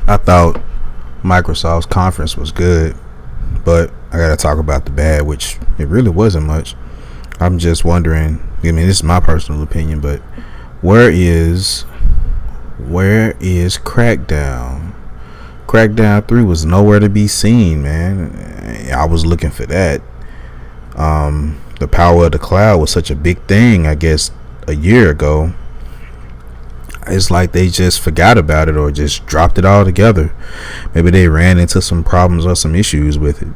I thought Microsoft's conference was good, but I gotta talk about the bad, which it really wasn't much. I'm just wondering. I mean, this is my personal opinion, but where is Crackdown? Crackdown 3 was nowhere to be seen, man. I was looking for that. The power of the cloud was such a big thing, I guess, a year ago. It's like they just forgot about it or just dropped it all together. Maybe they ran into some problems or some issues with it.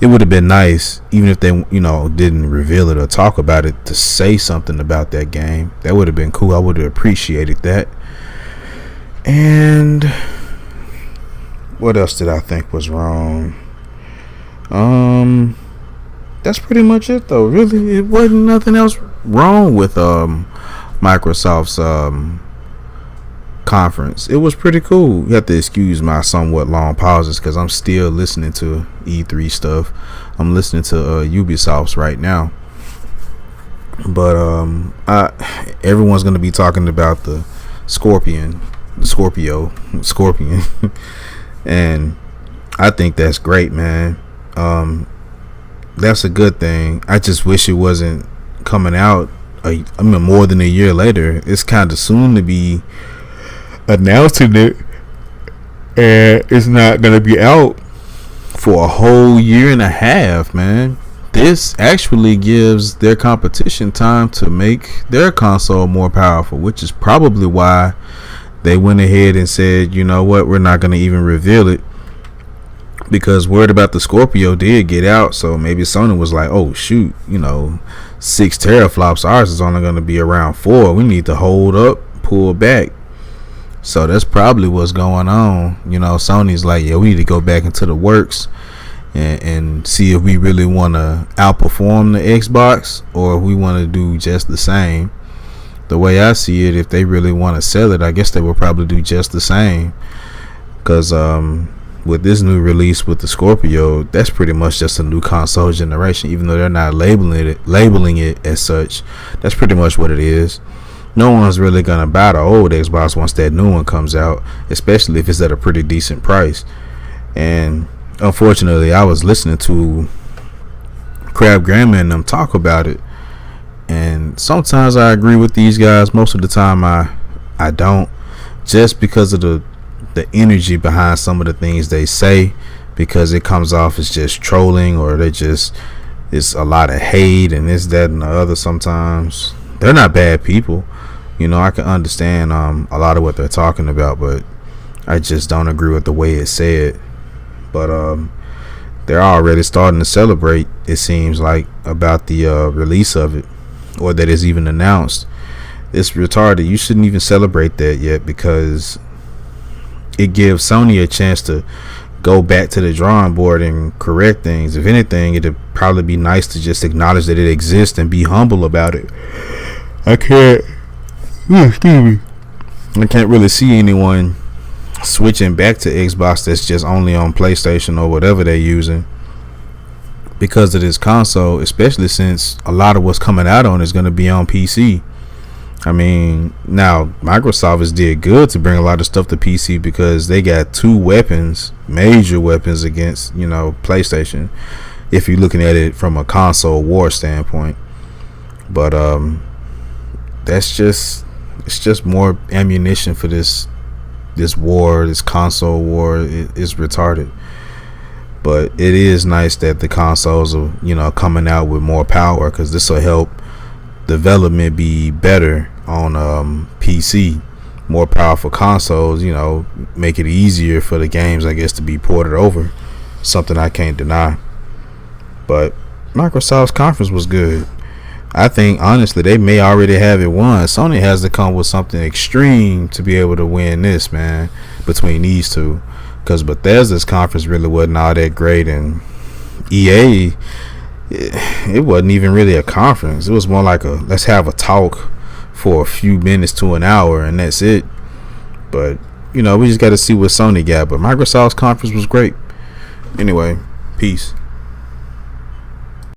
It would have been nice, even if they, didn't reveal it or talk about it, to say something about that game. That would have been cool. I would have appreciated that. And what else did I think was wrong? That's pretty much it, though. Really, it wasn't nothing else wrong with Microsoft's conference. It was pretty cool. You have to excuse my somewhat long pauses because I'm still listening to E3 stuff. I'm listening to Ubisoft's right now. But everyone's gonna be talking about the Scorpion, and I think that's great, man. That's a good thing. I just wish it wasn't coming out more than a year later. It's kind of soon to be announcing it, and it's not gonna be out for a whole year and a half, man. This actually gives their competition time to make their console more powerful, which is probably why they went ahead and said, you know what, we're not gonna even reveal it, because word about the Scorpio did get out. So maybe Sony was like, oh shoot, 6 teraflops, ours is only gonna be around 4. We need to hold up, pull back. So that's probably what's going on. Sony's like, yeah, we need to go back into the works and see if we really want to outperform the Xbox or if we want to do just the same. The way I see it, if they really want to sell it, I guess they will probably do just the same. Because with this new release with the Scorpio, that's pretty much just a new console generation. Even though they're not labeling it as such, that's pretty much what it is. No one's really gonna buy the old Xbox once that new one comes out, especially if it's at a pretty decent price. And unfortunately, I was listening to Crab Grandma and them talk about it, and sometimes I agree with these guys. Most of the time I don't, just because of the energy behind some of the things they say, because it comes off as just trolling, or it's a lot of hate and this, that, and the other. Sometimes they're not bad people. I can understand a lot of what they're talking about, but I just don't agree with the way it's said. But they're already starting to celebrate, it seems like, about the release of it, or that it's even announced. It's retarded. You shouldn't even celebrate that yet, because it gives Sony a chance to go back to the drawing board and correct things. If anything, it'd probably be nice to just acknowledge that it exists and be humble about it. I can't really see anyone switching back to Xbox that's just only on PlayStation or whatever they're using because of this console, especially since a lot of what's coming out on is going to be on PC. I mean, now Microsoft has did good to bring a lot of stuff to PC because they got 2 weapons, major weapons against, PlayStation, if you're looking at it from a console war standpoint. But it's just more ammunition for this war, this console war. It's retarded. But it is nice that the consoles are, coming out with more power, because this will help development be better on PC. More powerful consoles, make it easier for the games, I guess, to be ported over. Something I can't deny. But Microsoft's conference was good. I think honestly they may already have it won. Sony has to come with something extreme to be able to win this, man, between these two, because Bethesda's conference really wasn't all that great, and EA, it wasn't even really a conference. It was more like a let's have a talk for a few minutes to an hour, and that's it. But we just got to see what Sony got. But Microsoft's conference was great. Anyway, peace.